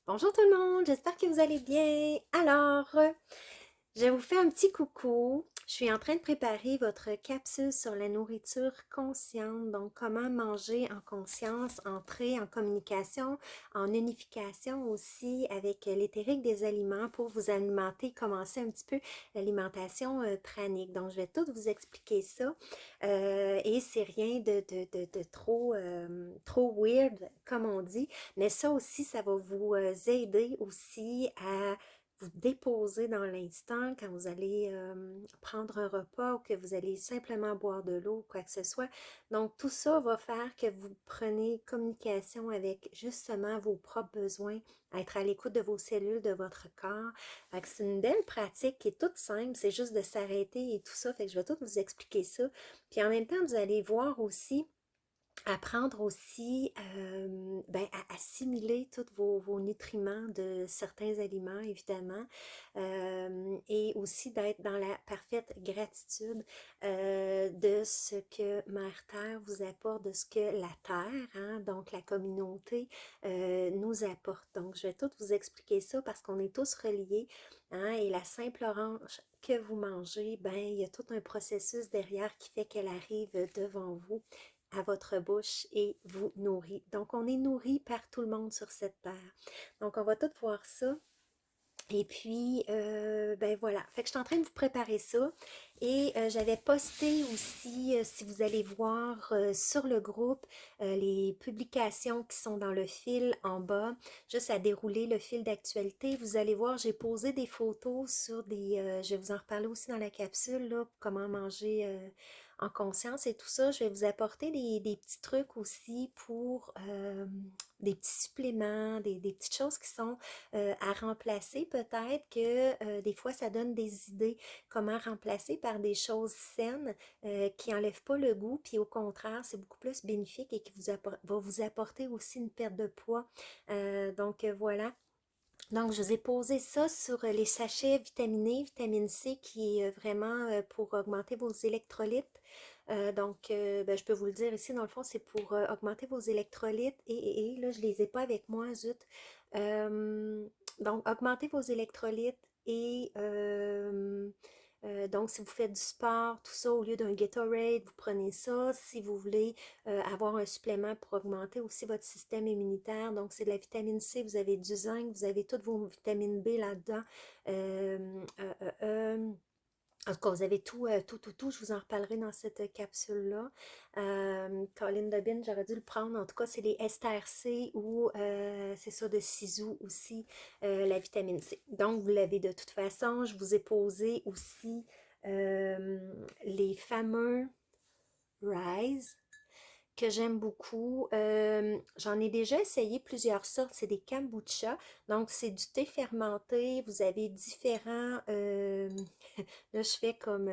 Bonjour tout le monde, j'espère que vous allez bien. Je vous fais un petit coucou. Je suis en train de préparer votre capsule sur la nourriture consciente, donc comment manger en conscience, entrer en communication, en unification aussi avec l'éthérique des aliments pour vous alimenter, commencer un petit peu l'alimentation pranique. Donc, je vais tout vous expliquer ça et c'est rien de trop weird, comme on dit, mais ça aussi, ça va vous aider aussi à vous déposer dans l'instant quand vous allez prendre un repas ou que vous allez simplement boire de l'eau ou quoi que ce soit. Donc, tout ça va faire que vous prenez communication avec justement vos propres besoins, être à l'écoute de vos cellules, de votre corps. Fait que c'est une belle pratique qui est toute simple, c'est juste de s'arrêter et tout ça. Fait que je vais tout vous expliquer ça. Puis en même temps, vous allez voir aussi apprendre aussi à assimiler tous vos nutriments de certains aliments, évidemment, et aussi d'être dans la parfaite gratitude de ce que Mère Terre vous apporte, de ce que la Terre, hein, donc la communauté, nous apporte. Donc, je vais tout vous expliquer ça parce qu'on est tous reliés, hein, et la simple orange que vous mangez, ben, il y a tout un processus derrière qui fait qu'elle arrive devant vous à votre bouche et vous nourrit. Donc, on est nourri par tout le monde sur cette terre. Donc, on va tout voir ça. Et puis, ben voilà. Fait que je suis en train de vous préparer ça. Et j'avais posté aussi, si vous allez voir sur le groupe, les publications qui sont dans le fil en bas, juste à dérouler le fil d'actualité. Vous allez voir, j'ai posé des photos sur je vais vous en reparler aussi dans la capsule, là, comment manger en conscience et tout ça. Je vais vous apporter des petits trucs aussi pour des petits suppléments, des petites choses qui sont à remplacer. Peut-être que des fois, ça donne des idées comment remplacer par des choses saines qui n'enlèvent pas le goût, puis au contraire, c'est beaucoup plus bénéfique et qui va vous apporter aussi une perte de poids. Voilà. Donc, je vous ai posé ça sur les sachets vitaminés, vitamine C, qui est vraiment pour augmenter vos électrolytes. Je peux vous le dire ici, dans le fond, c'est pour augmenter vos électrolytes. Là, je les ai pas avec moi, zut. Euh, donc, augmenter vos électrolytes donc, si vous faites du sport, tout ça, au lieu d'un Gatorade, vous prenez ça. Si vous voulez avoir un supplément pour augmenter aussi votre système immunitaire. Donc, c'est de la vitamine C, vous avez du zinc, vous avez toutes vos vitamines B là-dedans. Euh, euh, euh, euh, en tout cas, vous avez tout. Je vous en reparlerai dans cette capsule-là. Colin Dobbin, j'aurais dû le prendre. En tout cas, c'est les STRC ou c'est ça de Sisu aussi, la vitamine C. Donc, vous l'avez de toute façon. Je vous ai posé aussi euh, les fameux Rise que j'aime beaucoup. J'en ai déjà essayé plusieurs sortes. C'est des kombucha. Donc, c'est du thé fermenté. Vous avez différents... là, je fais comme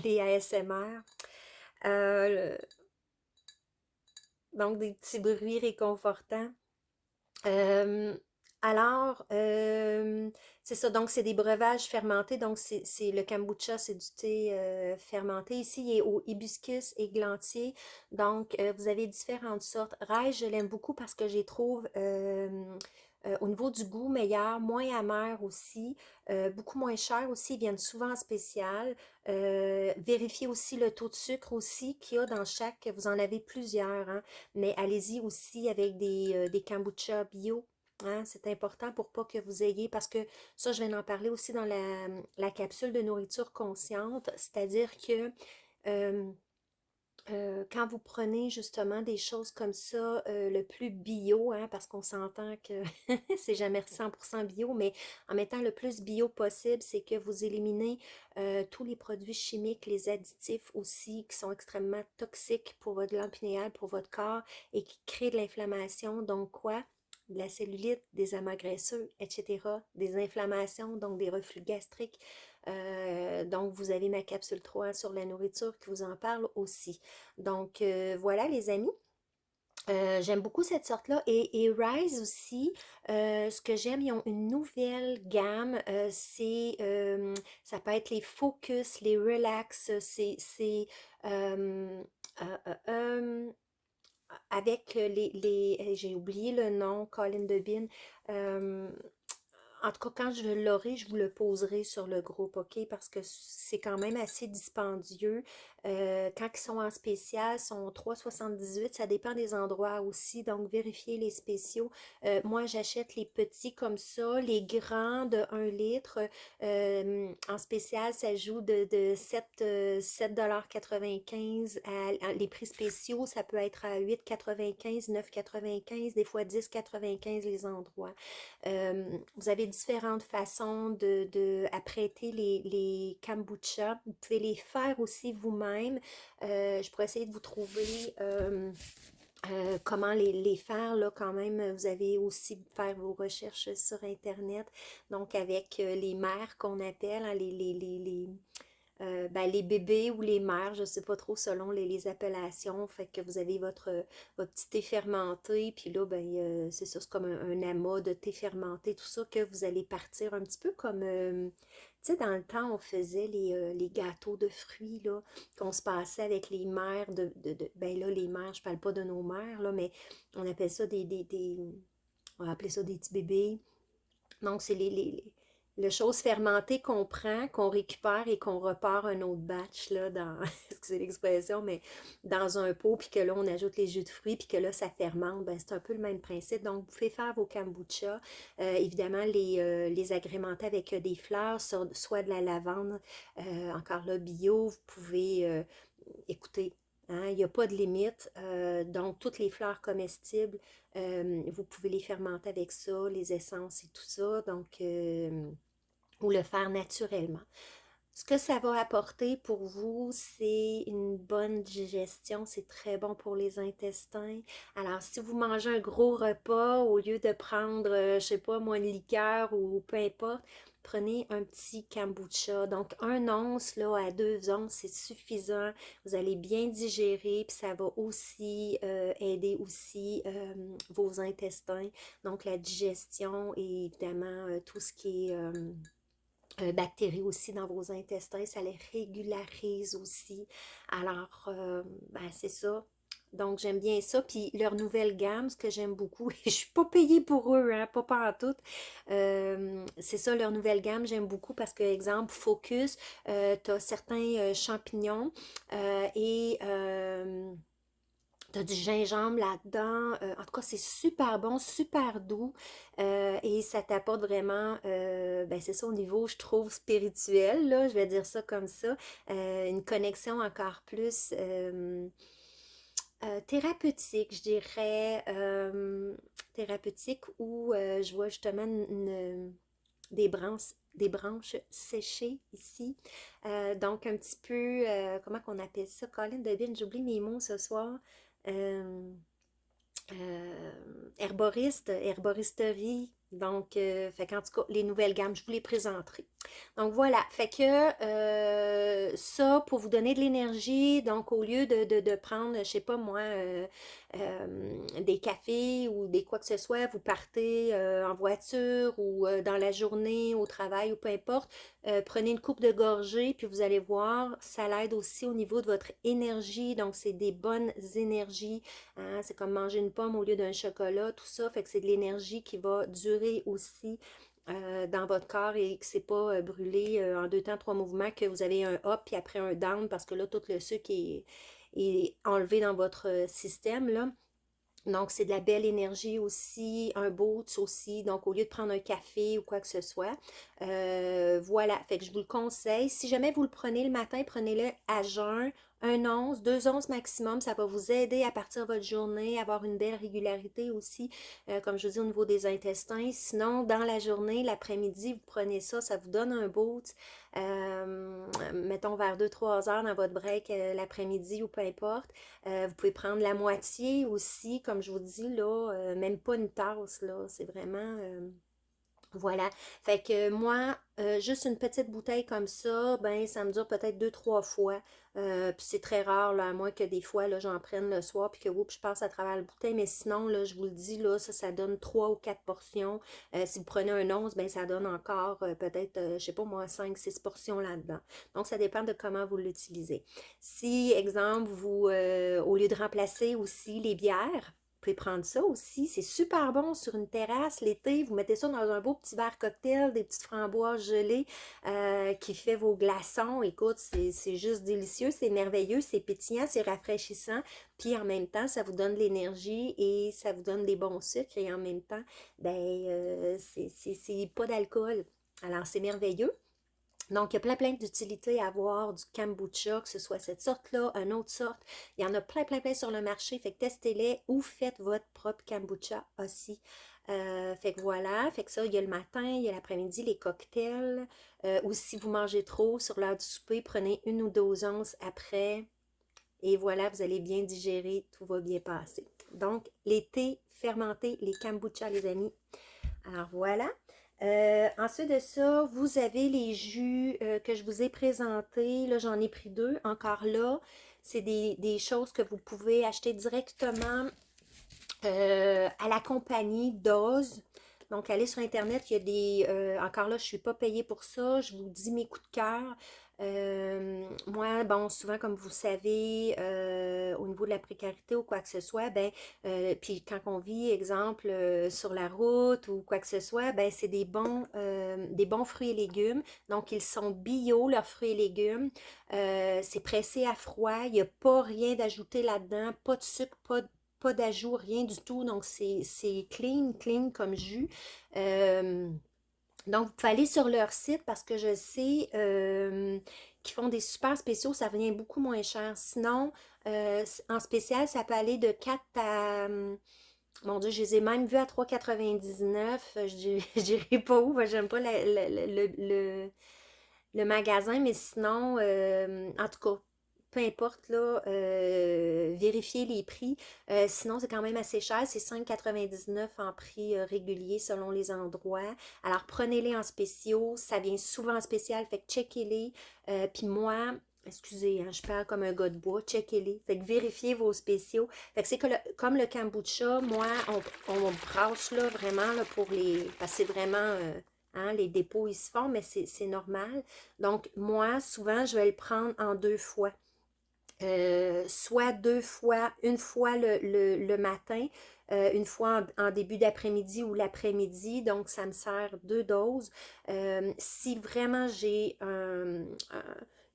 les ASMR. Euh, donc, des petits bruits réconfortants. Euh, c'est ça, donc c'est des breuvages fermentés, donc c'est le kombucha, c'est du thé fermenté. Ici, il est au hibiscus et glantier, donc vous avez différentes sortes. Rai, je l'aime beaucoup parce que je les trouve au niveau du goût meilleur, moins amer aussi, beaucoup moins cher aussi, ils viennent souvent en spécial. Vérifiez aussi le taux de sucre aussi qu'il y a dans chaque, vous en avez plusieurs, hein, mais allez-y aussi avec des kombucha bio. Hein, c'est important pour pas que vous ayez, parce que ça, je vais en parler aussi dans la capsule de nourriture consciente, c'est-à-dire que euh, quand vous prenez justement des choses comme ça, le plus bio, hein, parce qu'on s'entend que c'est jamais 100% bio, mais en mettant le plus bio possible, c'est que vous éliminez tous les produits chimiques, les additifs aussi, qui sont extrêmement toxiques pour votre glande pinéale, pour votre corps, et qui créent de l'inflammation. Donc quoi? De la cellulite, des amas graisseux, etc., des inflammations, donc des reflux gastriques. Donc, vous avez ma capsule 3 sur la nourriture qui vous en parle aussi. Donc, voilà les amis. J'aime beaucoup cette sorte-là. Et Rise aussi, ce que j'aime, ils ont une nouvelle gamme. Ça peut être les focus, les relax. Euh, euh, euh, avec j'ai oublié le nom, Colin Debin. euh, En tout cas, quand je l'aurai, je vous le poserai sur le groupe, OK? Parce que c'est quand même assez dispendieux. Quand ils sont en spécial, ils sont 3,78. Ça dépend des endroits aussi. Donc, vérifiez les spéciaux. Moi, j'achète les petits comme ça. Les grands de 1 litre. En spécial, ça joue de 7,95 les prix spéciaux, ça peut être à 8,95, 9,95, des fois 10,95 les endroits. Vous avez différentes façons de apprêter les kombucha. Vous pouvez les faire aussi vous-même. Je pourrais essayer de vous trouver comment les faire. Là, quand même, vous avez aussi faire vos recherches sur Internet. Donc, avec les mères qu'on appelle, hein, ben, les bébés ou les mères, je ne sais pas trop selon les appellations. Fait que vous avez votre petit thé fermenté, puis là, ben, c'est ça, c'est comme un amas de thé fermenté, tout ça, que vous allez partir un petit peu comme, tu sais, dans le temps, on faisait les gâteaux de fruits, là, qu'on se passait avec les mères ben là, les mères, je parle pas de nos mères, là, mais on appelle ça on va appeler ça des petits bébés. Donc, c'est les choses fermentées qu'on prend, qu'on récupère et qu'on repart un autre batch, là, dans, excusez l'expression, mais dans un pot, puis que là, on ajoute les jus de fruits, puis que là, ça fermente. Ben, c'est un peu le même principe. Donc, vous pouvez faire vos kombucha. Évidemment, les agrémenter avec des fleurs, soit de la lavande, encore là, bio. Vous pouvez, écouter, hein, il n'y a pas de limite. Donc, toutes les fleurs comestibles, vous pouvez les fermenter avec ça, les essences et tout ça. Donc, ou le faire naturellement. Ce que ça va apporter pour vous, c'est une bonne digestion. C'est très bon pour les intestins. Alors, si vous mangez un gros repas, au lieu de prendre, je sais pas, moi, une liqueur ou peu importe, prenez un petit kombucha. Donc, 1 once là, à 2 onces, c'est suffisant. Vous allez bien digérer, puis ça va aussi aider aussi vos intestins. Donc, la digestion et évidemment tout ce qui est bactéries aussi dans vos intestins, ça les régularise aussi. Alors, ben, c'est ça. Donc, j'aime bien ça. Puis, leur nouvelle gamme, ce que j'aime beaucoup, et je suis pas payée pour eux, hein, pas pantoute. C'est ça, leur nouvelle gamme, j'aime beaucoup parce que, exemple, Focus, tu as certains champignons et t'as du gingembre là-dedans. En tout cas, c'est super bon, super doux. Et ça t'apporte vraiment, ben c'est ça au niveau, je trouve, spirituel, là, je vais dire ça comme ça. Une connexion encore plus thérapeutique, je dirais. Thérapeutique où je vois justement des branches séchées ici. Donc, un petit peu, comment qu'on appelle ça? Colin Devine, j'oublie mes mots ce soir. Euh, Herboristerie. Donc, fait qu'en tout cas, les nouvelles gammes, je vous les présenterai. Donc voilà, fait que ça, pour vous donner de l'énergie, donc au lieu de prendre, je sais pas moi, des cafés ou des quoi que ce soit, vous partez en voiture ou dans la journée, au travail ou peu importe, prenez une coupe de gorgée, puis vous allez voir, ça l'aide aussi au niveau de votre énergie, donc c'est des bonnes énergies. Hein, c'est comme manger une pomme au lieu d'un chocolat, tout ça. Fait que c'est de l'énergie qui va durer aussi dans votre corps et que c'est pas brûlé en 2 temps, 3 mouvements, que vous avez un up puis après un down parce que là, tout le sucre est enlevé dans votre système, là. Donc, c'est de la belle énergie aussi, un boost aussi. Donc, au lieu de prendre un café ou quoi que ce soit, voilà. Fait que je vous le conseille. Si jamais vous le prenez le matin, prenez-le à jeun, 1 once, 2 onces maximum. Ça va vous aider à partir de votre journée, à avoir une belle régularité aussi, comme je vous dis, au niveau des intestins. Sinon, dans la journée, l'après-midi, vous prenez ça, ça vous donne un boost. Mettons vers 2-3 heures dans votre break l'après-midi ou peu importe. Vous pouvez prendre la moitié aussi, comme je vous dis, là, même pas une tasse, là. C'est vraiment Voilà. Fait que moi, juste une petite bouteille comme ça, ben ça me dure peut-être deux, trois fois. Puis c'est très rare, là, à moins que des fois, là, j'en prenne le soir, puis que oups, je passe à travers la bouteille. Mais sinon, là, je vous le dis, là, ça donne trois ou quatre portions. Si vous prenez un 11, ben ça donne encore peut-être, je sais pas moi, cinq, six portions là-dedans. Donc, ça dépend de comment vous l'utilisez. Si, exemple, vous, au lieu de remplacer aussi les bières, vous pouvez prendre ça aussi. C'est super bon sur une terrasse l'été. Vous mettez ça dans un beau petit verre cocktail, des petites framboises gelées qui fait vos glaçons. Écoute, c'est juste délicieux, c'est merveilleux, c'est pétillant, c'est rafraîchissant. Puis en même temps, ça vous donne de l'énergie et ça vous donne des bons sucres. Et en même temps, ben, c'est pas d'alcool. Alors, c'est merveilleux. Donc, il y a plein, plein d'utilités à avoir du kombucha, que ce soit cette sorte-là, une autre sorte. Il y en a plein, plein, plein sur le marché. Fait que testez-les ou faites votre propre kombucha aussi. Fait que voilà, fait que ça, il y a le matin, il y a l'après-midi, les cocktails. Ou si vous mangez trop sur l'heure du souper, prenez une ou deux onces après. Et voilà, vous allez bien digérer, tout va bien passer. Donc, les thés fermentés, les kombucha, les amis. Alors voilà. Ensuite de ça, vous avez les jus que je vous ai présentés. Là, j'en ai pris deux. Encore là, c'est des choses que vous pouvez acheter directement à la compagnie Dose. Donc, allez sur Internet, il y a des... encore là, je ne suis pas payée pour ça. Je vous dis mes coups de cœur. Moi, bon, souvent, comme vous savez, au niveau de la précarité ou quoi que ce soit, ben, puis quand on vit, exemple, sur la route ou quoi que ce soit, ben, c'est des bons fruits et légumes. Donc, ils sont bio, leurs fruits et légumes. C'est pressé à froid. Il n'y a pas rien d'ajouté là-dedans. Pas de sucre, pas d'ajout, rien du tout. Donc, c'est clean, clean comme jus. Euh, donc, vous pouvez aller sur leur site parce que je sais qu'ils font des super spéciaux. Ça vient beaucoup moins cher. Sinon, en spécial, ça peut aller de 4 à... mon Dieu, je les ai même vus à 3,99. Je dirais pas où, j'aime pas le magasin, mais sinon, en tout cas, peu importe, là, vérifiez les prix. Sinon, c'est quand même assez cher. C'est 5,99 en prix régulier selon les endroits. Alors, prenez-les en spéciaux. Ça vient souvent en spécial, fait que checkez-les. Puis moi, excusez, hein, je parle comme un gars de bois, checkez-les. Fait que vérifiez vos spéciaux. Fait que c'est que comme le kombucha, moi, on brasse là vraiment là, pour les... Parce que c'est vraiment... hein, les dépôts, ils se font, mais c'est normal. Donc, moi, souvent, je vais le prendre en deux fois. Soit deux fois, une fois le matin, une fois en début d'après-midi ou l'après-midi. Donc, ça me sert deux doses. Si vraiment j'ai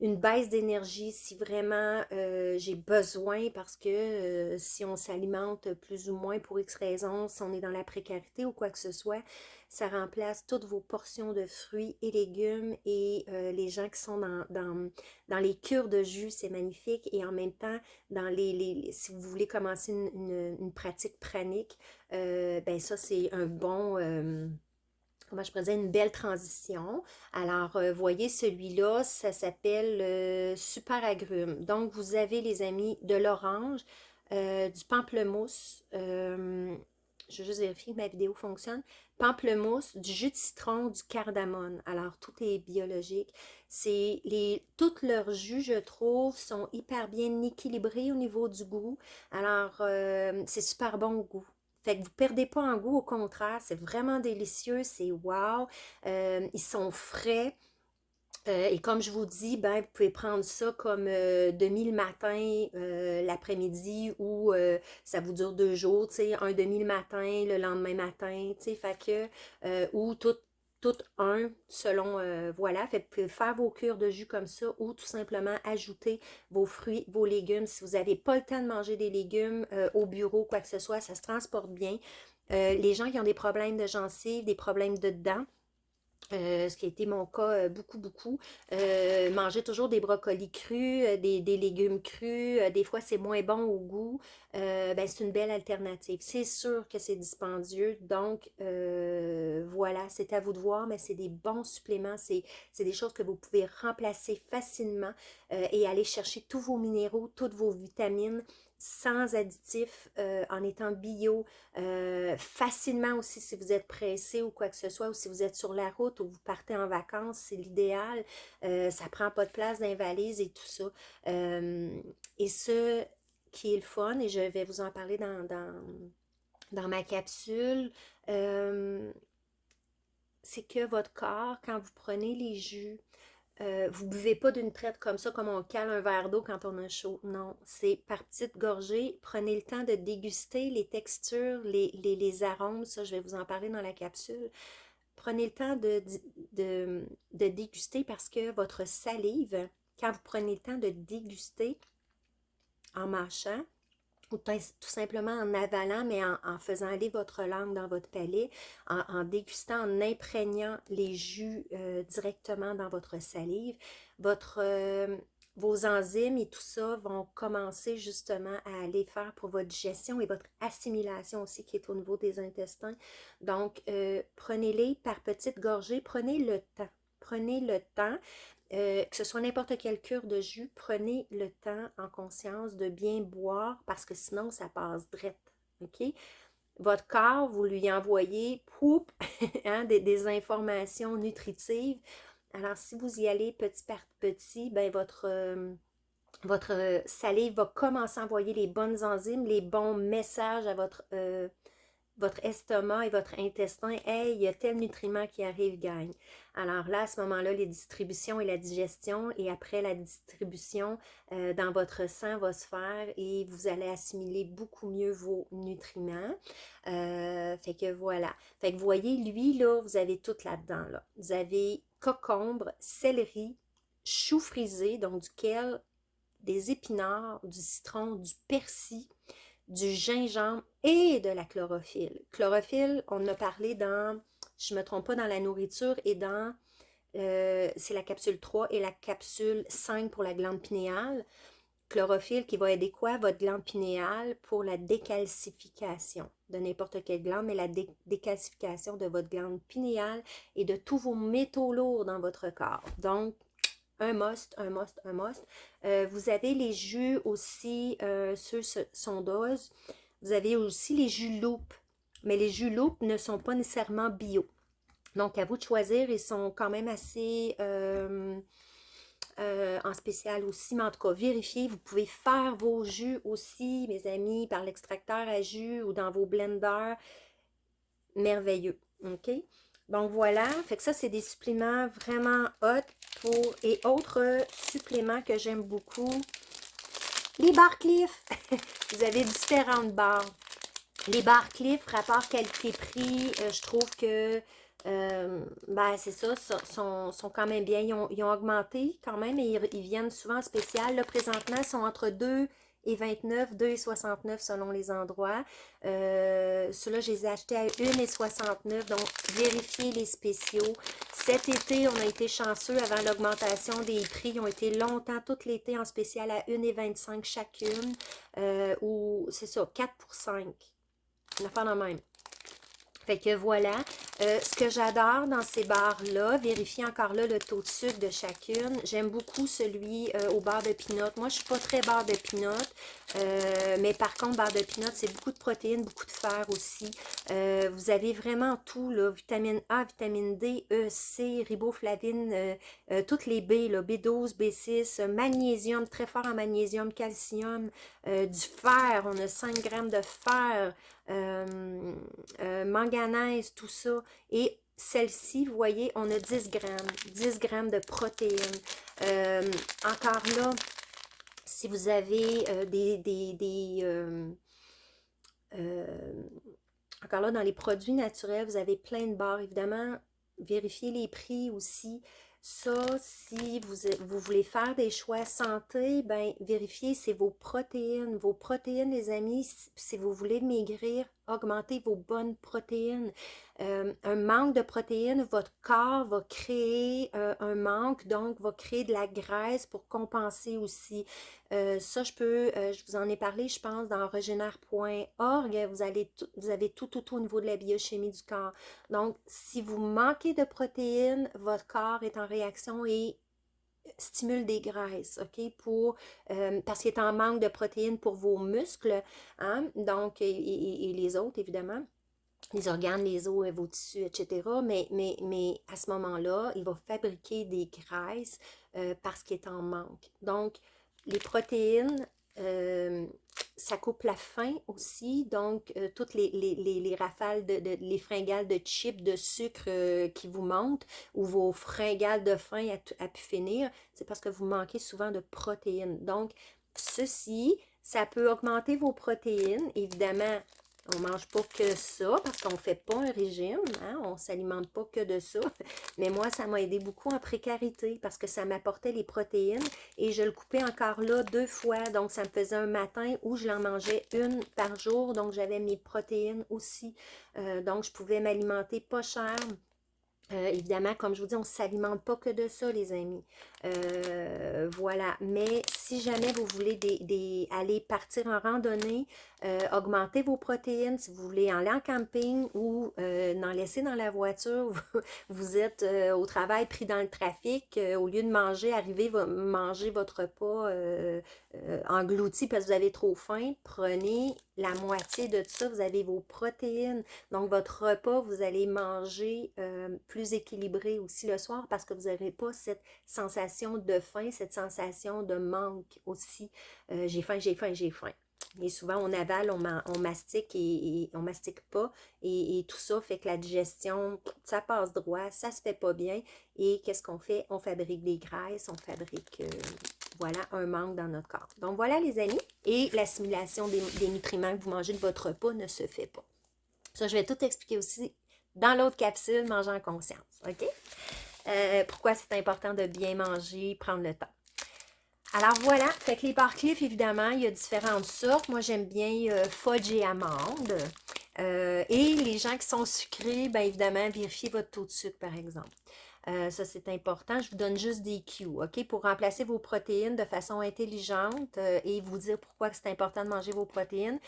une baisse d'énergie, si vraiment j'ai besoin, parce que si on s'alimente plus ou moins pour X raisons, si on est dans la précarité ou quoi que ce soit, ça remplace toutes vos portions de fruits et légumes et les gens qui sont dans les cures de jus, c'est magnifique. Et en même temps, si vous voulez commencer une pratique pranique, ben ça, c'est un bon... comment je pourrais dire, une belle transition. Alors, voyez, celui-là, ça s'appelle Super Agrumes. Donc, vous avez, les amis, de l'orange, du pamplemousse, je vais juste vérifier que ma vidéo fonctionne. Pamplemousse, du jus de citron, du cardamone. Alors, tout est biologique. Tous leurs jus, je trouve, sont hyper bien équilibrés au niveau du goût. Alors, c'est super bon au goût. Fait que vous ne perdez pas en goût, au contraire, c'est vraiment délicieux, c'est wow. Ils sont frais. Et comme je vous dis, ben, vous pouvez prendre ça comme demi le matin, l'après-midi, ou ça vous dure deux jours, tu sais, un demi le matin, le lendemain matin, tu sais, fait que, ou tout un, selon, voilà, fait que vous pouvez faire vos cures de jus comme ça, ou tout simplement ajouter vos fruits, vos légumes. Si vous n'avez pas le temps de manger des légumes au bureau, quoi que ce soit, ça se transporte bien. Les gens qui ont des problèmes de gencives, des problèmes de dents, ce qui a été mon cas beaucoup, beaucoup. Manger toujours des brocolis crus, des légumes crus, des fois c'est moins bon au goût. Ben, c'est une belle alternative. C'est sûr que c'est dispendieux, donc voilà, c'est à vous de voir, mais c'est des bons suppléments, c'est des choses que vous pouvez remplacer facilement et aller chercher tous vos minéraux, toutes vos vitamines sans additifs, en étant bio, facilement aussi si vous êtes pressé ou quoi que ce soit, ou si vous êtes sur la route ou vous partez en vacances, c'est l'idéal. Ça prend pas de place dans les valises et tout ça. Et ce qui est le fun, et je vais vous en parler dans ma capsule, c'est que votre corps, quand vous prenez les jus, vous ne buvez pas d'une traite comme ça, comme on cale un verre d'eau quand on a chaud. Non, c'est par petites gorgées. Prenez le temps de déguster les textures, les arômes. Ça, je vais vous en parler dans la capsule. Prenez le temps de déguster parce que votre salive, quand vous prenez le temps de déguster en mâchant, ou tout simplement en avalant, mais en faisant aller votre langue dans votre palais, en dégustant, en imprégnant les jus directement dans votre salive, vos enzymes et tout ça vont commencer justement à aller faire pour votre digestion et votre assimilation aussi qui est au niveau des intestins. Donc, prenez-les par petites gorgées, prenez le temps. Prenez le temps. Que ce soit n'importe quelle cure de jus, prenez le temps en conscience de bien boire parce que sinon ça passe drette. OK? Votre corps, vous lui envoyez hein, des informations nutritives. Alors, si vous y allez petit par petit, ben votre salive va commencer à envoyer les bonnes enzymes, les bons messages à votre estomac et votre intestin, hey, il y a tel nutriment qui arrive, gagne. Alors là, à ce moment-là, les distributions et la digestion, et après la distribution dans votre sang va se faire et vous allez assimiler beaucoup mieux vos nutriments. Fait que voilà. Fait que vous voyez, lui, là, vous avez tout là-dedans. Là. Vous avez cocombre, céleri, chou frisé, donc duquel des épinards, du citron, du persil, du gingembre et de la chlorophylle. Chlorophylle, on en a parlé dans, je ne me trompe pas, dans la nourriture et dans, c'est la capsule 3 et la capsule 5 pour la glande pinéale. Chlorophylle qui va aider quoi? Votre glande pinéale pour la décalcification de n'importe quelle glande, mais la décalcification de votre glande pinéale et de tous vos métaux lourds dans votre corps. Donc, un must, un must, un must. Vous avez les jus aussi, ceux sondose. Vous avez aussi les jus loupe. Mais les jus loupe ne sont pas nécessairement bio. Donc, à vous de choisir. Ils sont quand même assez en spécial aussi. Mais en tout cas, vérifiez. Vous pouvez faire vos jus aussi, mes amis, par l'extracteur à jus ou dans vos blenders. Merveilleux. OK? Donc voilà, fait que ça, c'est des suppléments vraiment hot pour... Et autres suppléments que j'aime beaucoup, les barres Cliff. Vous avez différentes barres. Les barres Cliff, rapport qualité-prix, je trouve que, ben c'est ça, sont quand même bien. Ils ont augmenté quand même et ils viennent souvent en spécial. Là, présentement, ils sont entre 2,29, 2,69 selon les endroits. Ceux-là, je les ai achetés à 1,69. Donc, vérifiez les spéciaux. Cet été, on a été chanceux avant l'augmentation des prix. Ils ont été longtemps, tout l'été, en spécial à 1,25 chacune. Ou, c'est ça, 4 pour 5. Une affaire de même. Fait que voilà, ce que j'adore dans ces barres-là, vérifiez encore là le taux de sucre de chacune. J'aime beaucoup celui au beurre de pinot. Moi, je suis pas très beurre de pinot, mais par contre, beurre de pinot, c'est beaucoup de protéines, beaucoup de fer aussi. Vous avez vraiment tout, là, vitamine A, vitamine D, E, C, riboflavine, toutes les B, là, B12, B6, magnésium, très fort en magnésium, calcium, du fer, on a 5 grammes de fer, manganèse, tout ça. Et celle-ci, vous voyez, on a 10 grammes de protéines. Encore là, si vous avez encore là, dans les produits naturels, vous avez plein de barres. Évidemment, vérifiez les prix aussi. Ça, si vous voulez faire des choix santé, ben vérifiez, c'est vos protéines. Vos protéines, les amis, si vous voulez maigrir, augmentez vos bonnes protéines. Un manque de protéines, votre corps va créer un manque, donc va créer de la graisse pour compenser aussi. Ça, je vous en ai parlé, je pense, dans regener.org. Vous avez tout au niveau de la biochimie du corps. Donc, si vous manquez de protéines, votre corps est en réaction et stimule des graisses, OK, parce qu'il est en manque de protéines pour vos muscles, hein, donc, et les autres, évidemment, les organes, les os, vos tissus, etc. Mais à ce moment-là, il va fabriquer des graisses parce qu'il est en manque. Donc, les protéines, euh, ça coupe la faim aussi. Donc, toutes les rafales, les fringales de chips, de sucre qui vous montent, ou vos fringales de faim à pu finir, c'est parce que vous manquez souvent de protéines. Donc, ceci, ça peut augmenter vos protéines. Évidemment, on ne mange pas que ça parce qu'on ne fait pas un régime, hein? On ne s'alimente pas que de ça. Mais moi, ça m'a aidé beaucoup en précarité parce que ça m'apportait les protéines et je le coupais encore là 2 fois. Donc, ça me faisait un matin où je l'en mangeais une par jour. Donc, j'avais mes protéines aussi. Donc, je pouvais m'alimenter pas cher. Évidemment, comme je vous dis, on ne s'alimente pas que de ça, les amis. Voilà. Mais si jamais vous voulez aller partir en randonnée, augmenter vos protéines, si vous voulez aller en camping ou en laisser dans la voiture, vous êtes au travail pris dans le trafic, au lieu de manger, manger votre repas englouti parce que vous avez trop faim, prenez la moitié de ça, vous avez vos protéines. Donc, votre repas, vous allez manger plus équilibré aussi le soir parce que vous n'aurez pas cette sensation de faim, cette sensation de manque aussi. J'ai faim, j'ai faim, j'ai faim. Et souvent, on avale, on mastique et on mastique pas. Et tout ça fait que la digestion, ça passe droit, ça se fait pas bien. Et qu'est-ce qu'on fait? On fabrique des graisses, on fabrique, voilà, un manque dans notre corps. Donc, voilà les amis. Et l'assimilation des nutriments que vous mangez de votre repas ne se fait pas. Ça, je vais tout expliquer aussi dans l'autre capsule, manger en conscience. OK? Pourquoi c'est important de bien manger, prendre le temps. Alors voilà, fait que les Barcliff, évidemment, il y a différentes sortes. Moi, j'aime bien fudge et amande. Et les gens qui sont sucrés, bien évidemment, vérifiez votre taux de sucre, par exemple. Ça, c'est important. Je vous donne juste des cues, OK? Pour remplacer vos protéines de façon intelligente et vous dire pourquoi c'est important de manger vos protéines.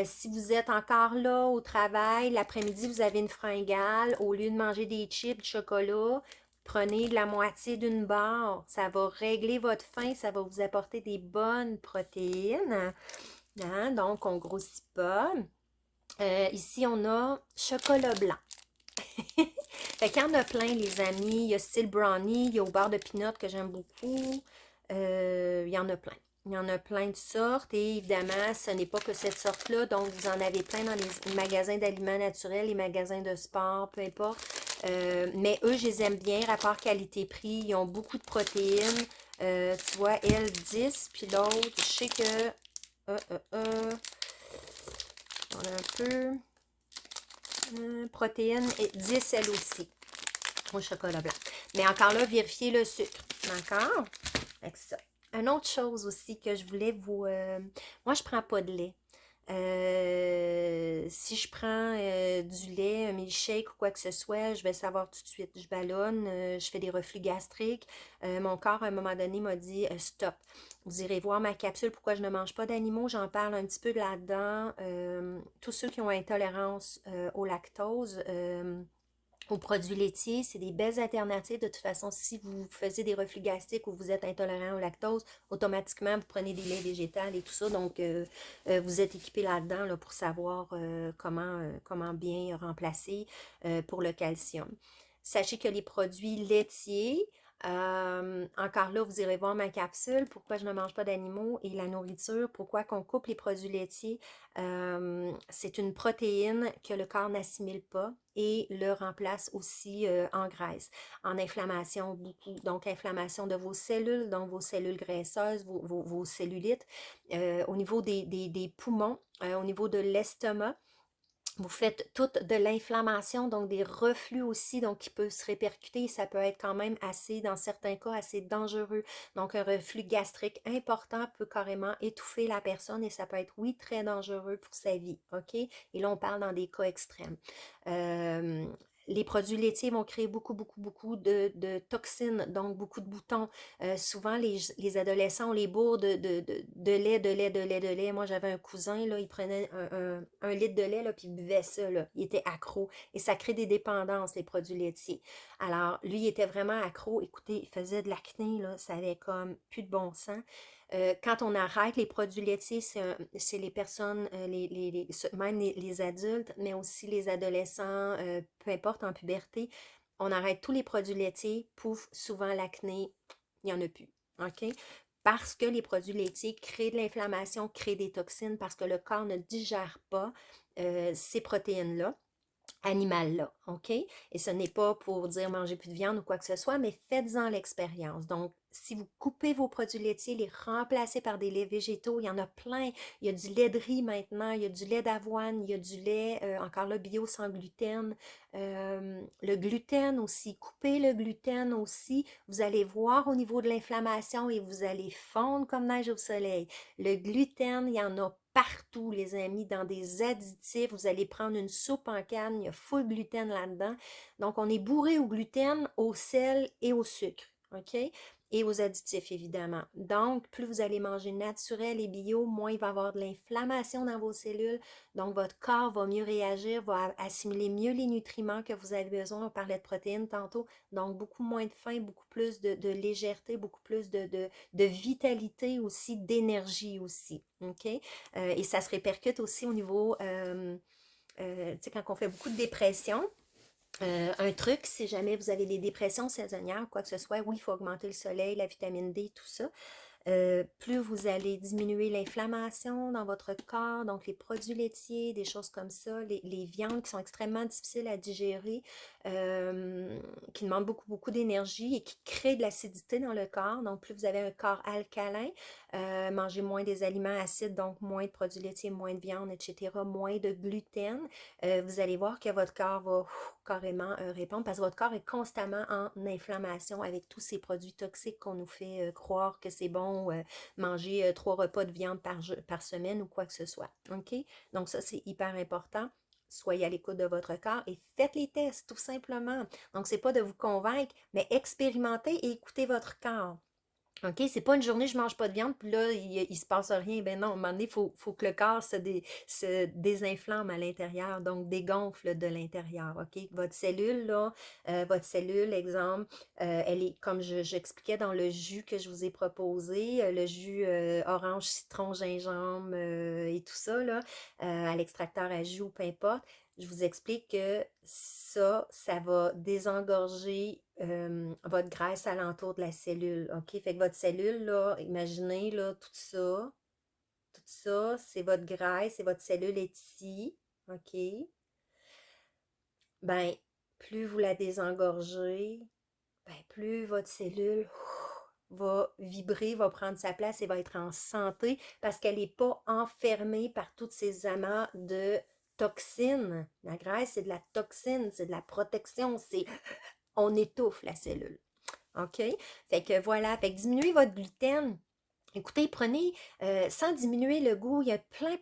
Si vous êtes encore là au travail, l'après-midi, vous avez une fringale, au lieu de manger des chips, du chocolat, prenez la moitié d'une barre. Ça va régler votre faim, ça va vous apporter des bonnes protéines. Hein? Donc, on ne grossit pas. Ici, on a chocolat blanc. Fait qu'il y en a plein, les amis. Il y a style brownie, il y a au beurre de pinot que j'aime beaucoup. Il y en a plein. Il y en a plein de sortes et évidemment, ce n'est pas que cette sorte-là. Donc, vous en avez plein dans les magasins d'aliments naturels, les magasins de sport, peu importe. Mais eux, je les aime bien. Rapport qualité-prix, ils ont beaucoup de protéines. Tu vois, elle, 10, puis l'autre, je sais que... on a un peu... protéines et 10 elle aussi au chocolat blanc. Mais encore là, vérifiez le sucre. D'accord? Avec ça. Une autre chose aussi que je voulais vous... moi, je prends pas de lait. Si je prends du lait, un milkshake ou quoi que ce soit, je vais le savoir tout de suite. Je ballonne, je fais des reflux gastriques. Mon corps, à un moment donné, m'a dit stop. Vous irez voir ma capsule pourquoi je ne mange pas d'animaux. J'en parle un petit peu là-dedans. Tous ceux qui ont intolérance au lactose, aux produits laitiers, c'est des belles alternatives. De toute façon, si vous faisiez des reflux gastriques ou vous êtes intolérant au lactose, automatiquement, vous prenez des laits végétales et tout ça. Donc, vous êtes équipé là-dedans là, pour savoir comment bien remplacer pour le calcium. Sachez que les produits laitiers, encore là, vous irez voir ma capsule, pourquoi je ne mange pas d'animaux et la nourriture, pourquoi qu'on coupe les produits laitiers. C'est une protéine que le corps n'assimile pas et le remplace aussi en graisse, en inflammation beaucoup. Donc, inflammation de vos cellules, donc vos cellules graisseuses, vos cellulites, au niveau des poumons, au niveau de l'estomac. Vous faites toute de l'inflammation, donc des reflux aussi, donc qui peut se répercuter. Ça peut être quand même assez, dans certains cas, assez dangereux. Donc un reflux gastrique important peut carrément étouffer la personne et ça peut être, oui, très dangereux pour sa vie, OK? Et là, on parle dans des cas extrêmes. Les produits laitiers vont créer beaucoup de toxines, donc beaucoup de boutons. Souvent, les adolescents ont les bourres de lait, de lait, de lait, de lait. Moi, j'avais un cousin, là, il prenait un litre de lait, là, puis il buvait ça, là. Il était accro. Et ça crée des dépendances, les produits laitiers. Alors, lui, il était vraiment accro. Écoutez, il faisait de l'acné, là. Ça avait comme plus de bon sens. Quand on arrête les produits laitiers, c'est les personnes, même les adultes, mais aussi les adolescents, peu importe, en puberté, on arrête tous les produits laitiers, pouf, souvent l'acné, il n'y en a plus. OK? Parce que les produits laitiers créent de l'inflammation, créent des toxines, parce que le corps ne digère pas ces protéines-là animal-là, OK? Et ce n'est pas pour dire mangez plus de viande ou quoi que ce soit, mais faites-en l'expérience. Donc, si vous coupez vos produits laitiers, les remplacez par des laits végétaux, il y en a plein. Il y a du lait de riz maintenant, il y a du lait d'avoine, il y a du lait, encore là, bio sans gluten. Le gluten aussi, coupez le gluten aussi. Vous allez voir au niveau de l'inflammation et vous allez fondre comme neige au soleil. Le gluten, il y en a partout, les amis, dans des additifs. Vous allez prendre une soupe en canne, il y a full gluten là-dedans. Donc, on est bourré au gluten, au sel et au sucre, OK? Et aux additifs, évidemment. Donc, plus vous allez manger naturel et bio, moins il va y avoir de l'inflammation dans vos cellules. Donc, votre corps va mieux réagir, va assimiler mieux les nutriments que vous avez besoin. On parlait de protéines tantôt. Donc, beaucoup moins de faim, beaucoup plus de légèreté, beaucoup plus de vitalité aussi, d'énergie aussi. OK? Et ça se répercute aussi au niveau, tu sais, quand on fait beaucoup de dépression, un truc, si jamais vous avez des dépressions saisonnières, quoi que ce soit, oui, il faut augmenter le soleil, la vitamine D, tout ça. Plus vous allez diminuer l'inflammation dans votre corps, donc les produits laitiers, des choses comme ça, les viandes qui sont extrêmement difficiles à digérer, qui demandent beaucoup d'énergie et qui créent de l'acidité dans le corps. Donc, plus vous avez un corps alcalin, mangez moins des aliments acides, donc moins de produits laitiers, moins de viande, etc., moins de gluten. Vous allez voir que votre corps va carrément répondre parce que votre corps est constamment en inflammation avec tous ces produits toxiques qu'on nous fait croire que c'est bon manger 3 repas de viande par semaine ou quoi que ce soit. OK? Donc ça, c'est hyper important. Soyez à l'écoute de votre corps et faites les tests, tout simplement. Donc, c'est pas de vous convaincre, mais expérimentez et écoutez votre corps. OK, c'est pas une journée, je mange pas de viande, puis là, il se passe rien. Ben non, à un moment donné, faut que le corps se désinflamme à l'intérieur, donc dégonfle de l'intérieur. OK? Votre cellule, là, votre cellule, exemple, elle est, comme j'expliquais dans le jus que je vous ai proposé, le jus orange, citron, gingembre et tout ça, là, à l'extracteur à jus ou peu importe. Je vous explique que ça va désengorger votre graisse alentour de la cellule. OK? Fait que votre cellule, là, imaginez, là, tout ça, c'est votre graisse et votre cellule est ici. OK? Ben, plus vous la désengorgez, ben, plus votre cellule va vibrer, va prendre sa place et va être en santé parce qu'elle n'est pas enfermée par tous ces amas de toxines. La graisse, c'est de la toxine, c'est de la protection, c'est on étouffe la cellule. OK? Fait que voilà, fait que diminuez votre gluten. Écoutez, prenez, sans diminuer le goût, il y a plein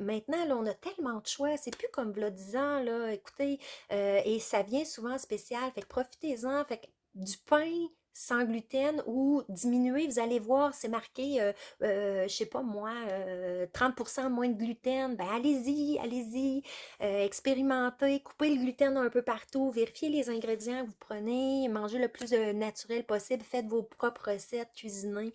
Maintenant, là, on a tellement de choix, c'est plus comme v'là 10 ans, là, écoutez, et ça vient souvent en spécial, fait que profitez-en, fait que du pain sans gluten ou diminuer, vous allez voir, c'est marqué, je sais pas moi, 30% moins de gluten, ben allez-y, expérimentez, coupez le gluten un peu partout, vérifiez les ingrédients que vous prenez, mangez le plus naturel possible, faites vos propres recettes, cuisinez.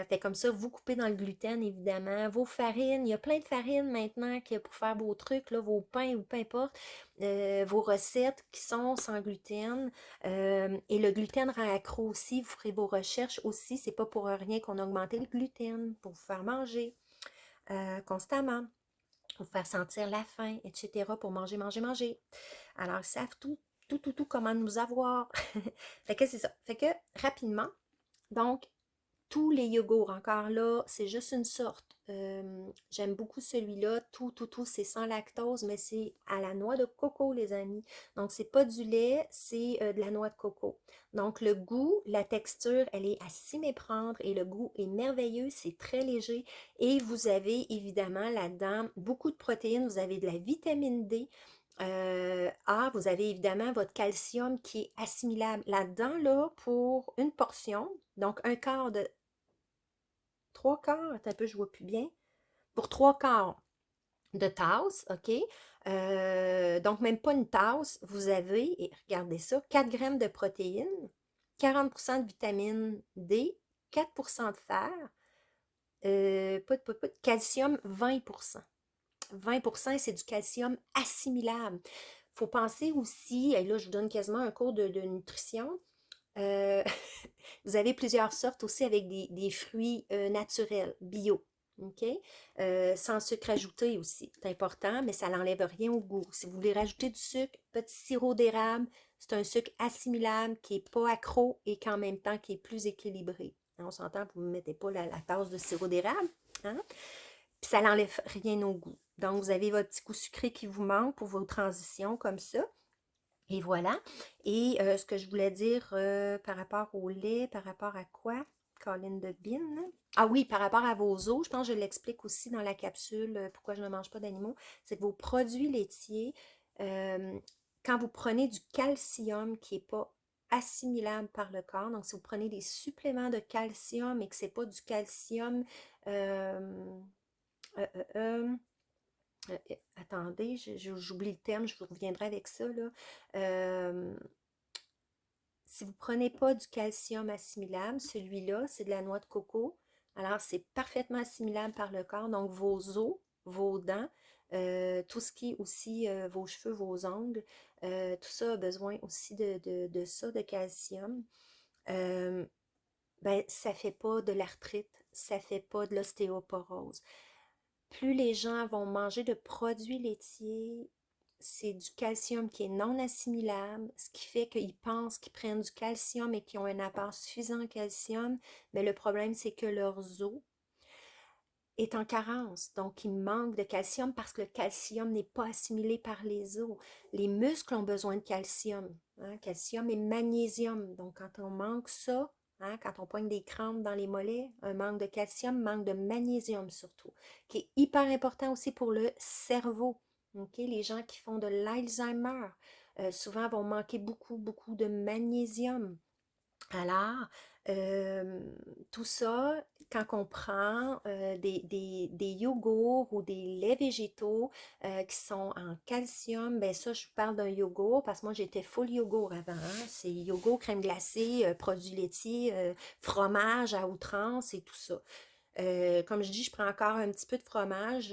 Fait comme ça, vous coupez dans le gluten, évidemment. Vos farines, il y a plein de farines maintenant pour faire vos trucs, là, vos pains ou peu importe. Vos recettes qui sont sans gluten. Et le gluten rend accro aussi. Vous ferez vos recherches aussi. C'est pas pour rien qu'on a augmenté le gluten pour vous faire manger constamment, pour vous faire sentir la faim, etc. pour manger. Alors, ils savent tout comment nous avoir. Fait que c'est ça. Fait que rapidement, donc, tous les yogourts, encore là, c'est juste une sorte. J'aime beaucoup celui-là. Tout, c'est sans lactose, mais c'est à la noix de coco, les amis. Donc, c'est pas du lait, c'est de la noix de coco. Donc, le goût, la texture, elle est à s'y méprendre et le goût est merveilleux, c'est très léger. Et vous avez évidemment là-dedans beaucoup de protéines, vous avez de la vitamine D. A, vous avez évidemment votre calcium qui est assimilable. Là-dedans, là, pour une portion, donc un quart de... Trois quarts, attends un peu, je vois plus bien. Pour trois quarts de tasse, OK? Donc, même pas une tasse, vous avez, et regardez ça, 4 grammes de protéines, 40% de vitamine D, 4% de fer, calcium 20%. 20%, c'est du calcium assimilable. Il faut penser aussi, et là je vous donne quasiment un cours de nutrition, euh, vous avez plusieurs sortes aussi avec des fruits naturels, bio. OK? Sans sucre ajouté aussi. C'est important, mais ça n'enlève rien au goût. Si vous voulez rajouter du sucre, petit sirop d'érable, c'est un sucre assimilable qui n'est pas accro et qu'en même temps qui est plus équilibré. On s'entend, vous ne mettez pas la tasse de sirop d'érable. Hein? Puis ça n'enlève rien au goût. Donc, vous avez votre petit goût sucré qui vous manque pour vos transitions comme ça. Et voilà. Et ce que je voulais dire par rapport au lait, par rapport à quoi? Colline de Bean. Ah oui, par rapport à vos os, je pense que je l'explique aussi dans la capsule, pourquoi je ne mange pas d'animaux, c'est que vos produits laitiers, euh, quand vous prenez du calcium qui n'est pas assimilable par le corps, donc si vous prenez des suppléments de calcium et que ce n'est pas du calcium, euh, euh, euh, euh, attendez, j'oublie le terme, je vous reviendrai avec ça, là. Euh, si vous ne prenez pas du calcium assimilable, celui-là, c'est de la noix de coco. Alors, c'est parfaitement assimilable par le corps. Donc, vos os, vos dents, tout ce qui est aussi vos cheveux, vos ongles, tout ça a besoin aussi de ça, de calcium. Euh, ben, ça ne fait pas de l'arthrite, ça ne fait pas de l'ostéoporose. Plus les gens vont manger de produits laitiers, c'est du calcium qui est non assimilable, ce qui fait qu'ils pensent qu'ils prennent du calcium et qu'ils ont un apport suffisant en calcium, mais le problème, c'est que leurs os est en carence, donc ils manquent de calcium parce que le calcium n'est pas assimilé par les os. Les muscles ont besoin de calcium, hein, calcium et magnésium, donc quand on manque ça, hein, quand on poigne des crampes dans les mollets, un manque de calcium, manque de magnésium surtout, qui est hyper important aussi pour le cerveau. Okay? Les gens qui font de l'Alzheimer, souvent vont manquer beaucoup, beaucoup de magnésium. Alors, euh, tout ça, quand on prend des yogourts ou des laits végétaux qui sont en calcium, ben ça, je vous parle d'un yogourt parce que moi, j'étais full yogourt avant. Hein. C'est yogourt, crème glacée, produits laitiers, fromage à outrance et tout ça. Comme je dis, je prends encore un petit peu de fromage,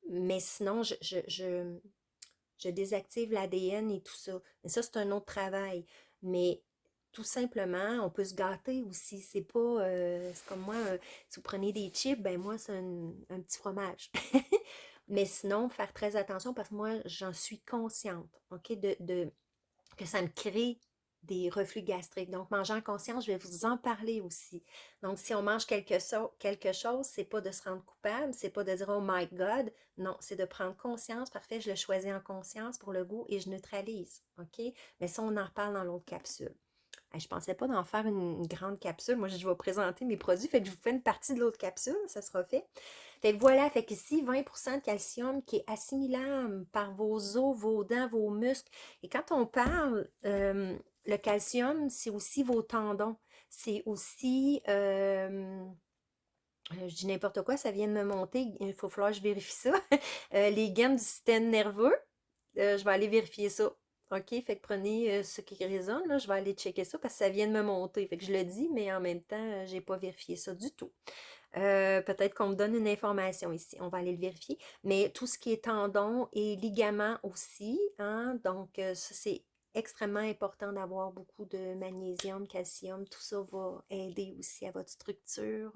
mais sinon, je désactive l'ADN et tout ça. Mais ça, c'est un autre travail. Mais tout simplement, on peut se gâter aussi. C'est pas, c'est comme moi, si vous prenez des chips, ben moi, c'est un petit fromage. Mais sinon, faire très attention parce que moi, j'en suis consciente, OK, que ça me crée des reflux gastriques. Donc, manger en conscience, je vais vous en parler aussi. Donc, si on mange quelque chose, c'est pas de se rendre coupable, c'est pas de dire oh my God, non, c'est de prendre conscience. Parfait, je le choisis en conscience pour le goût et je neutralise. OK? Mais ça, on en reparle dans l'autre capsule. Je pensais pas d'en faire une grande capsule. Moi, je vais présenter mes produits. Fait que je vous fais une partie de l'autre capsule. Ça sera fait. Fait que voilà. Fait qu'ici, 20% de calcium qui est assimilable par vos os, vos dents, vos muscles. Et quand on parle, le calcium, c'est aussi vos tendons. C'est aussi, je dis n'importe quoi, ça vient de me monter. Il faut falloir que je vérifie ça. Les gaines du système nerveux. Je vais aller vérifier ça. OK? Fait que prenez ce qui résonne, là, je vais aller checker ça parce que ça vient de me monter. Fait que je le dis, mais en même temps, j'ai pas vérifié ça du tout. Peut-être qu'on me donne une information ici. On va aller le vérifier. Mais tout ce qui est tendon et ligaments aussi, hein, donc ça, c'est extrêmement important d'avoir beaucoup de magnésium, calcium. Tout ça va aider aussi à votre structure.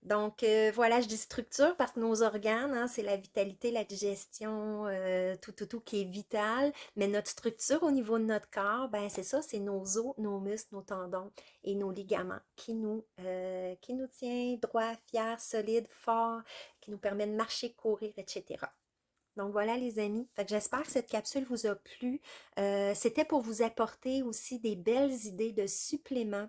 Donc, voilà, je dis structure parce que nos organes, hein, c'est la vitalité, la digestion, tout qui est vital. Mais notre structure au niveau de notre corps, ben c'est ça, c'est nos os, nos muscles, nos tendons et nos ligaments qui nous tient droits, fiers, solides, forts, qui nous permettent de marcher, courir, etc. Donc voilà les amis, fait que j'espère que cette capsule vous a plu. C'était pour vous apporter aussi des belles idées de suppléments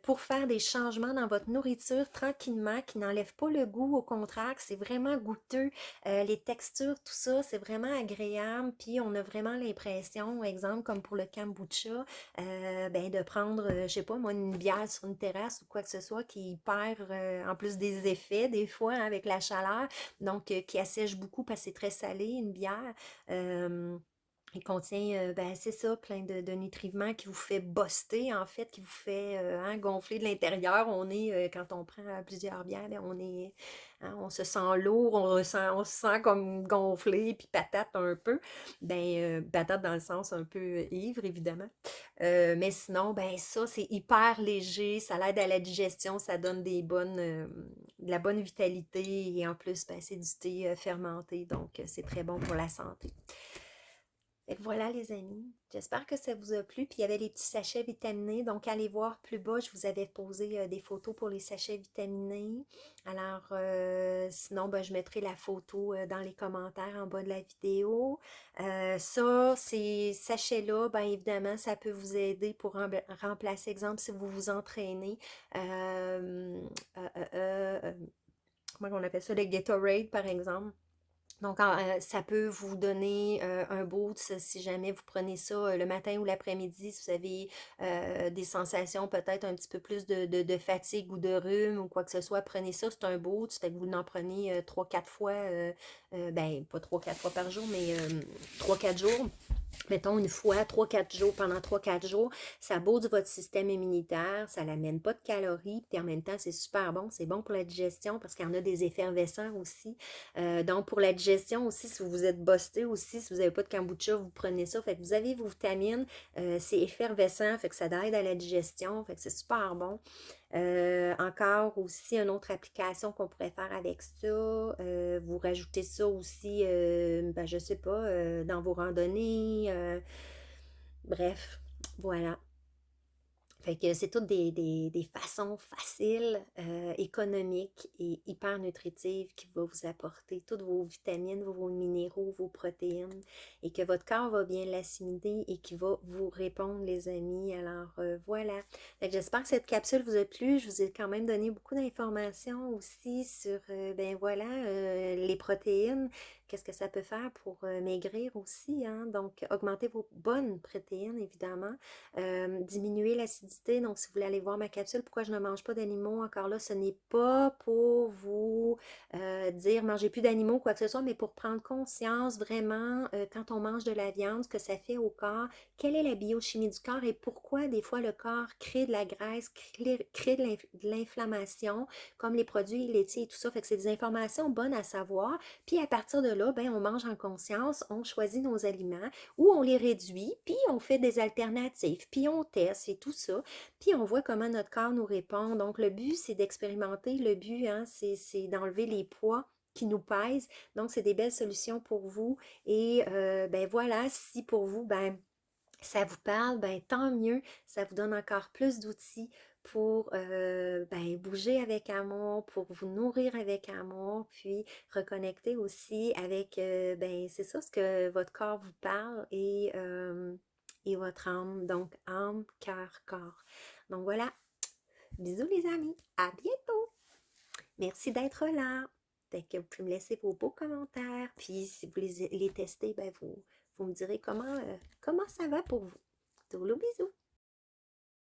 pour faire des changements dans votre nourriture tranquillement, qui n'enlèvent pas le goût, au contraire, que c'est vraiment goûteux. Les textures, tout ça, c'est vraiment agréable. Puis on a vraiment l'impression, exemple comme pour le kombucha, ben de prendre, je sais pas moi, une bière sur une terrasse ou quoi que ce soit qui perd en plus des effets des fois hein, avec la chaleur, donc qui assèche beaucoup parce que c'est très salé, une bière. Euh, il contient, ben, c'est ça, plein de nutriments qui vous fait buster, en fait, qui vous fait hein, gonfler de l'intérieur. On est, quand on prend plusieurs bières, ben, on est, hein, on se sent lourd, on se sent comme gonflé, puis patate un peu. Ben, patate dans le sens un peu ivre, évidemment. Mais sinon, ben ça, c'est hyper léger, ça l'aide à la digestion, ça donne de la bonne vitalité et en plus, ben, c'est du thé fermenté, donc c'est très bon pour la santé. Fait que voilà les amis, j'espère que ça vous a plu. Puis il y avait les petits sachets vitaminés, donc allez voir plus bas, je vous avais posé des photos pour les sachets vitaminés. Alors sinon, ben, je mettrai la photo dans les commentaires en bas de la vidéo. Ça, ces sachets-là, ben évidemment, ça peut vous aider pour remplacer, exemple, si vous vous entraînez. Euh, euh, euh, euh, Comment on appelle ça, le Gatorade par exemple. Donc, ça peut vous donner un boost si jamais vous prenez ça le matin ou l'après-midi, si vous avez des sensations peut-être un petit peu plus de fatigue ou de rhume ou quoi que ce soit, prenez ça, c'est un boost, fait que vous en prenez 3-4 fois, ben pas 3-4 fois par jour, mais 3-4 jours. Mettons une fois, 3-4 jours, pendant 3-4 jours, ça booste votre système immunitaire, ça n'amène pas de calories, puis en même temps, c'est super bon, c'est bon pour la digestion parce qu'il y en a des effervescents aussi. Donc, pour la digestion aussi, si vous êtes busté aussi, si vous n'avez pas de kombucha, vous prenez ça, fait que vous avez vos vitamines, c'est effervescent, fait que ça aide à la digestion, fait que c'est super bon. Encore aussi, une autre application qu'on pourrait faire avec ça, vous rajoutez ça aussi, ben, je sais pas, dans vos randonnées, bref, voilà. Fait que c'est toutes des façons faciles, économiques et hyper nutritives qui vont vous apporter toutes vos vitamines, vos minéraux, vos protéines et que votre corps va bien l'assimiler et qui va vous répondre, les amis. Alors voilà. Fait que j'espère que cette capsule vous a plu. Je vous ai quand même donné beaucoup d'informations aussi sur, ben voilà, les protéines. Qu'est-ce que ça peut faire pour maigrir aussi, hein? Donc, augmenter vos bonnes protéines, évidemment. Diminuer l'acidité. Donc, si vous voulez aller voir ma capsule, pourquoi je ne mange pas d'animaux, encore là, ce n'est pas pour vous dire mangez plus d'animaux, quoi que ce soit, mais pour prendre conscience vraiment quand on mange de la viande, ce que ça fait au corps, quelle est la biochimie du corps et pourquoi des fois le corps crée de la graisse, crée de l'inflammation, comme les produits laitiers et tout ça. Fait que c'est des informations bonnes à savoir. Puis à partir de là, ben, on mange en conscience, on choisit nos aliments ou on les réduit, puis on fait des alternatives, puis on teste et tout ça, puis on voit comment notre corps nous répond. Donc le but, c'est d'expérimenter, le but, hein, c'est d'enlever les poids qui nous pèsent. Donc c'est des belles solutions pour vous. Et ben voilà, si pour vous, ben ça vous parle, ben tant mieux, ça vous donne encore plus d'outils pour ben, bouger avec amour, pour vous nourrir avec amour, puis reconnecter aussi avec, ben c'est ça, ce que votre corps vous parle et votre âme, donc âme, cœur, corps. Donc voilà, bisous les amis, à bientôt! Merci d'être là. Fait que vous pouvez me laisser vos beaux commentaires, puis si vous les testez, ben vous me direz comment ça va pour vous. Tourlou bisous!